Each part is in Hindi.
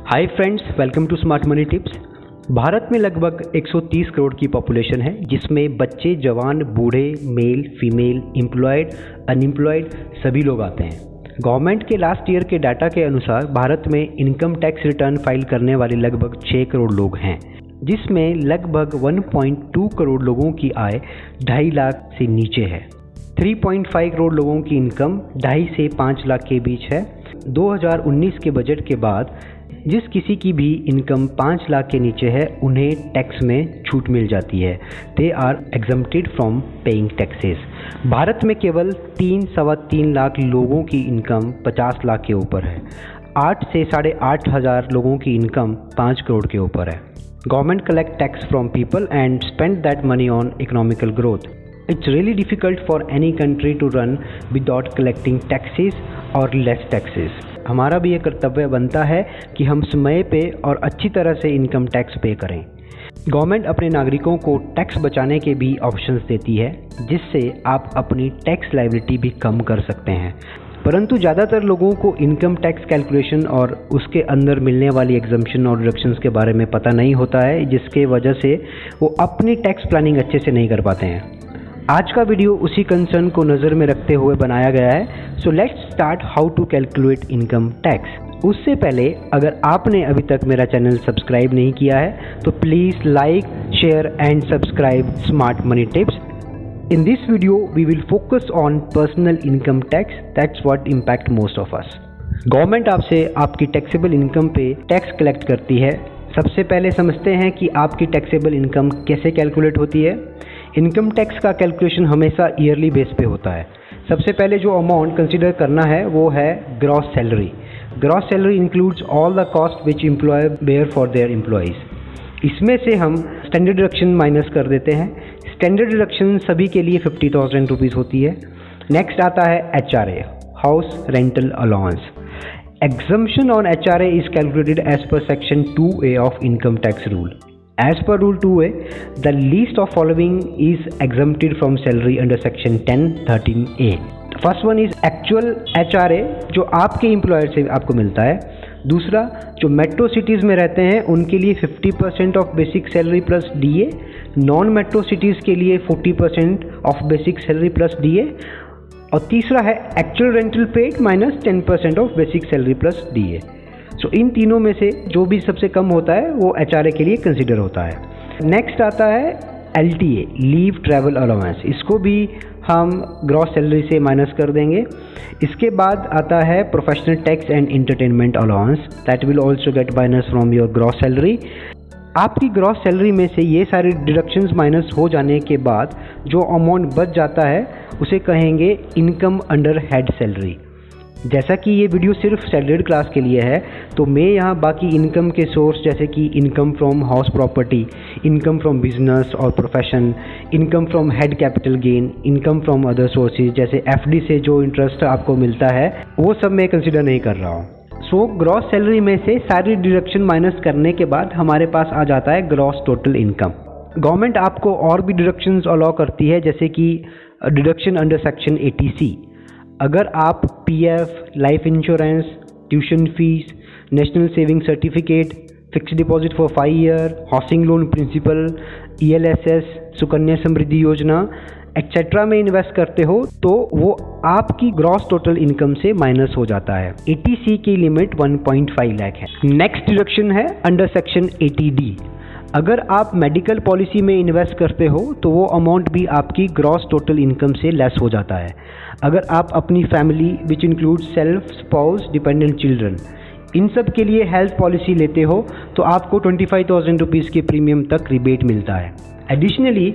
Hi friends, welcome to smart money tips. Bharat में लगभग 130 करोड़ की पॉपुलेशन है, जिसमें बच्चे, जवान, बूढ़े, मेल, फीमेल, एम्प्लॉयड, अनएम्प्लॉयड सभी लोग आते हैं। गवर्नमेंट के लास्ट ईयर के डाटा के अनुसार भारत में इनकम टैक्स रिटर्न फाइल करने वाले लगभग 6 करोड़ लोग हैं, जिसमें लगभग 1.2 करोड़ लोगों की आय 2.5 लाख से नीचे है। 3.5 करोड़ लोगों की इनकम 2.5 से 5 लाख के बीच है। 2019 के बजट के बाद जिस किसी की भी इनकम 5 लाख के नीचे है, उन्हें टैक्स में छूट मिल जाती है। They are exempted from paying taxes. Bharat में केवल 3-3.25 लाख लोगों की इनकम 50 लाख के ऊपर है। 8 से 8.5 हज़ार लोगों की इनकम 5 करोड़ के ऊपर है। Government collect tax from people and spend that money on economical growth. It's really difficult for any country to run without collecting taxes or less taxes. हमारा भी ये कर्तव्य बनता है कि हम समय पे और अच्छी तरह से इनकम टैक्स पे करें। गवर्नमेंट अपने नागरिकों को टैक्स बचाने के भी ऑप्शंस देती है, जिससे आप अपनी टैक्स लायबिलिटी भी कम कर सकते हैं। परंतु ज़्यादातर लोगों को इनकम टैक्स कैलकुलेशन और उसके अंदर मिलने वाली एग्जम्पशन और डिडक्शंस के बारे में पता नहीं होता है, जिसके वजह से वो अपनी टैक्स प्लानिंग अच्छे से नहीं कर पाते हैं। आज का वीडियो उसी कंसर्न को नज़र में रखते हुए बनाया गया है। So let's start how to calculate income tax. उससे पहले अगर आपने अभी तक मेरा चैनल सब्सक्राइब नहीं किया है तो please like, share and subscribe smart money tips. In this video we will focus on personal income tax, that's what impact most of us. Government आपसे आपकी टैक्सेबल इनकम पे टैक्स कलेक्ट करती है। सबसे पहले समझते हैं कि आपकी टैक्सेबल इनकम कैसे कैलकुलेट होती है। इनकम टैक्स का कैलकुलेशन हमेशा ईयरली बेस पे होता है। सबसे पहले जो अमाउंट कंसीडर करना है वो है gross salary. Gross salary includes all the cost which employer bear for their employees. इसमें से हम स्टैंडर्ड डिडक्शन माइनस कर देते हैं। स्टैंडर्ड डिडक्शन सभी के लिए 50,000 रुपीज़ होती है। नेक्स्ट आता है HRA, house rental allowance. Exemption on HRA is calculated as per section 2A of income tax rule. As per rule 2A, the least of following is exempted from salary under section 10(13)A. First one is actual HRA, जो आपके एम्प्लॉयर से आपको मिलता है। दूसरा, जो मेट्रो सिटीज़ में रहते हैं उनके लिए 50% of basic salary plus DA, non metro cities के लिए 40% of basic salary plus DA, और तीसरा है actual rental paid minus 10% of basic salary plus DA। सो इन तीनों में से जो भी सबसे कम होता है वो HRA के लिए कंसिडर होता है। नेक्स्ट आता है LTA, लीव ट्रैवल अलाउंस। इसको भी हम ग्रॉस सैलरी से माइनस कर देंगे। इसके बाद आता है professional tax and entertainment allowance, that will also get minus from your gross salary. आपकी ग्रॉस सैलरी में से ये सारे डिडक्शंस माइनस हो जाने के बाद जो अमाउंट बच जाता है उसे कहेंगे इनकम अंडर हेड सैलरी। जैसा कि ये वीडियो सिर्फ सैलरीड क्लास के लिए है, तो मैं यहाँ बाकी इनकम के सोर्स जैसे कि income from house property, income from business और profession, income from head capital gain, income from other sources जैसे FD से जो इंटरेस्ट आपको मिलता है, वो सब मैं कंसिडर नहीं कर रहा हूँ। सो ग्रॉस सैलरी में से सारी डिडक्शन माइनस करने के बाद हमारे पास आ जाता है ग्रॉस टोटल इनकम। गवर्नमेंट आपको और भी डिडक्शंस अलाउ करती है, जैसे कि डिडक्शन अंडर सेक्शन 80C। अगर आप PF, life insurance, tuition fees, national saving certificate, fix deposit for 5 year, housing loan principal, ELSS, Sukanya Samriddhi Yojana etcetera में इन्वेस्ट करते हो तो वो आपकी ग्रॉस टोटल इनकम से माइनस हो जाता है। 80C की लिमिट 1.5 लाख है। नेक्स्ट डिडक्शन है अंडर सेक्शन 80D। अगर आप मेडिकल पॉलिसी में इन्वेस्ट करते हो तो वो अमाउंट भी आपकी ग्रॉस टोटल इनकम से लेस हो जाता है। अगर आप अपनी family which include self, spouse, dependent children, इन सब के लिए हेल्थ पॉलिसी लेते हो तो आपको 25,000 रुपीज़ के प्रीमियम तक रिबेट मिलता है। Additionally,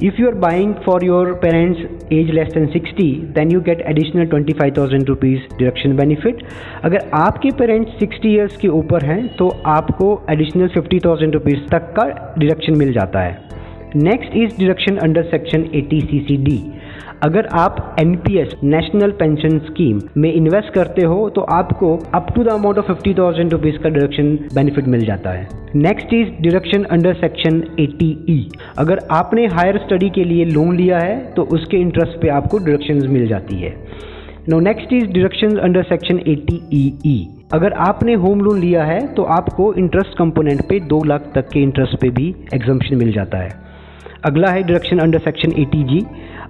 if you are buying for your parents age less than 60, then you get additional 25,000 rupees deduction benefit. अगर आपके पेरेंट्स 60 ईयर्स के ऊपर हैं तो आपको एडिशनल 50,000 रुपीज़ तक का डिडक्शन मिल जाता है। Next is deduction under section 80CCD। अगर आप NPS, नेशनल पेंशन स्कीम में इन्वेस्ट करते हो तो आपको up to the amount of 50,000 rupees का डिडक्शन बेनिफिट मिल जाता है। Next is deduction under section 80E। अगर आपने हायर स्टडी के लिए लोन लिया है तो उसके इंटरेस्ट पे आपको डिडक्शंस मिल जाती है। Now next is deductions under section 80EE. अगर आपने होम लोन लिया है तो आपको इंटरेस्ट कंपोनेंट पे 2 लाख तक के इंटरेस्ट पे भी एग्जम्पशन मिल जाता है। अगला है डिडक्शन अंडर सेक्शन 80G।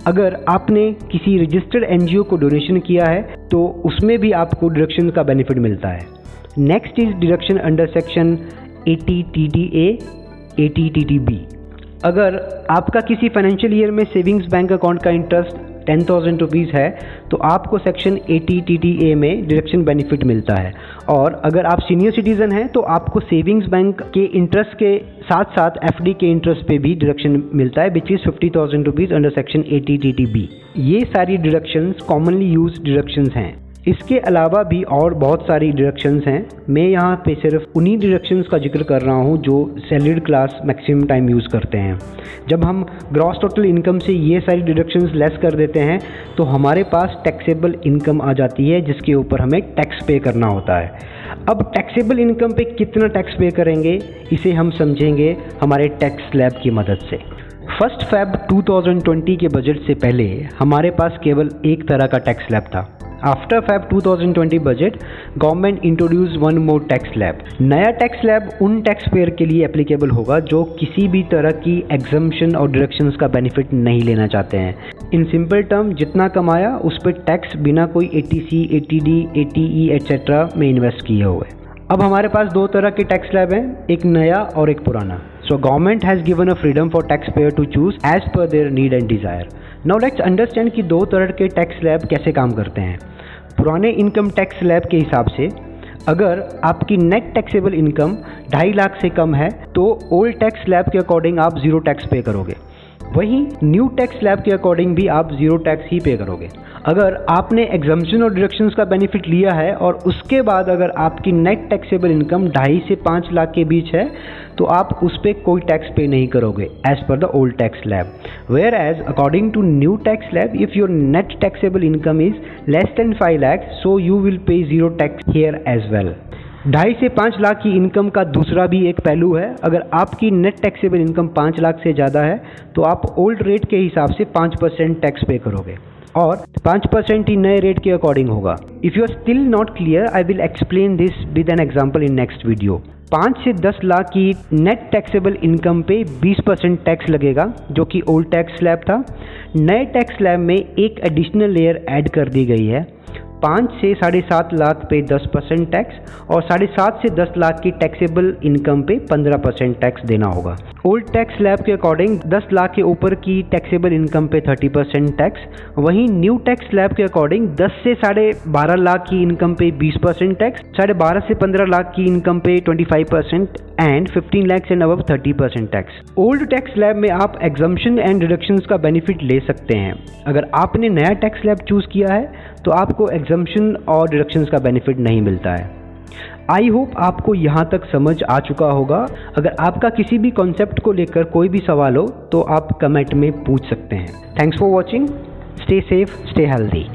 अगर आपने किसी रजिस्टर्ड एनजीओ को डोनेशन किया है तो उसमें भी आपको डिडक्शन का बेनिफिट मिलता है। Next is deduction under section 80TDA, 80TDB। अगर आपका किसी फाइनेंशियल ईयर में सेविंग्स बैंक अकाउंट का इंटरेस्ट 10,000 रुपीज़ है तो आपको सेक्शन 80TDA में डिडक्शन बेनिफिट मिलता है। और अगर आप सीनियर सिटीज़न हैं तो आपको सेविंग्स बैंक के इंटरेस्ट के साथ साथ एफडी के इंटरेस्ट पे भी डिडक्शन मिलता है, which is 50,000 rupees under section 80TDB। ये सारी डिडक्शंस कॉमनली यूज डिडक्शंस हैं। इसके अलावा भी और बहुत सारी डिडक्शंस हैं। मैं यहाँ पे सिर्फ उन्हीं डिडक्शंस का जिक्र कर रहा हूँ जो salaried class maximum time use करते हैं। जब हम ग्रॉस टोटल इनकम से ये सारी डिडक्शंस लेस कर देते हैं तो हमारे पास टैक्सेबल इनकम आ जाती है जिसके ऊपर हमें टैक्स पे करना होता है। अब टैक्सेबल इनकम पे कितना टैक्स पे करेंगे इसे हम समझेंगे हमारे टैक्स स्लैब की मदद से। 1 Feb 2020 के बजट से पहले हमारे पास केवल एक तरह का टैक्स स्लैब था। After Feb 2020 budget government introduce one more tax slab. नया टैक्स स्लैब उन टैक्स पेयर के लिए एप्लीकेबल होगा जो किसी भी तरह की एग्जम्पशन और डिडक्शंस का बेनिफिट नहीं लेना चाहते हैं। इन सिंपल टर्म जितना कमाया उस पर टैक्स बिना कोई 80C, 80D, 80E एट्सेट्रा में इन्वेस्ट किए हुए। अब हमारे पास 2 तरह के टैक्स स्लैब हैं, एक नया और एक पुराना। So government has given a freedom for tax payer to choose as per their need and desire. Now let's understand कि 2 तरह के टैक्स स्लैब कैसे काम करते हैं। पुराने इनकम टैक्स स्लैब के हिसाब से अगर आपकी नेट टैक्सेबल इनकम 2.5 लाख से कम है तो ओल्ड टैक्स स्लैब के अकॉर्डिंग आप 0 टैक्स पे करोगे। वहीं न्यू टैक्स स्लैब के अकॉर्डिंग भी आप 0 टैक्स ही पे करोगे। अगर आपने एग्जम्पशन और डिडक्शंस का बेनिफिट लिया है और उसके बाद अगर आपकी नेट टैक्सेबल इनकम 2.5 से 5 लाख के बीच है तो आप उस पर कोई टैक्स पे नहीं करोगे as per the old tax slab. Whereas according to new tax slab if your net taxable income is less than 5 lakh so you will pay 0 tax here as well. 2.5 से 5 लाख की इनकम का दूसरा भी एक पहलू है। अगर आपकी नेट टैक्सेबल इनकम 5 लाख से ज़्यादा है तो आप ओल्ड रेट के हिसाब से 5% टैक्स पे करोगे और 5% ही नए रेट के अकॉर्डिंग होगा। If you are still not clear I will explain this with an example in next video. 5 से 10 लाख की नेट टैक्सेबल इनकम पे 20% टैक्स लगेगा जो कि ओल्ड टैक्स स्लैब था। नए टैक्स स्लैब में एक एडिशनल लेयर ऐड कर दी गई है। 5 से 7.5 लाख पे 10% टैक्स और 7.5 से 10 लाख की टैक्सेबल इनकम पे 15% टैक्स देना होगा। ओल्ड टैक्स स्लैब के अकॉर्डिंग 10 लाख के ऊपर की टैक्सेबल इनकम पे 30% टैक्स। वहीं न्यू टैक्स स्लैब के अकॉर्डिंग 10 से 12.5 लाख की इनकम पे 20% टैक्स, 12.5 से 15 लाख की इनकम पे 25% and 15 lakh and above 30% tax. Old tax slab में आप एग्जम्पशन एंड डिडक्शंस का बेनिफिट ले सकते हैं। अगर आपने नया टैक्स स्लैब चूज किया है तो आपको एग्जम्पशन और डिडक्शंस का बेनिफिट नहीं मिलता है। आई होप आपको यहाँ तक समझ आ चुका होगा। अगर आपका किसी भी कॉन्सेप्ट को लेकर कोई भी सवाल हो तो आप कमेंट में पूछ सकते हैं। Thanks for watching, stay safe, stay healthy.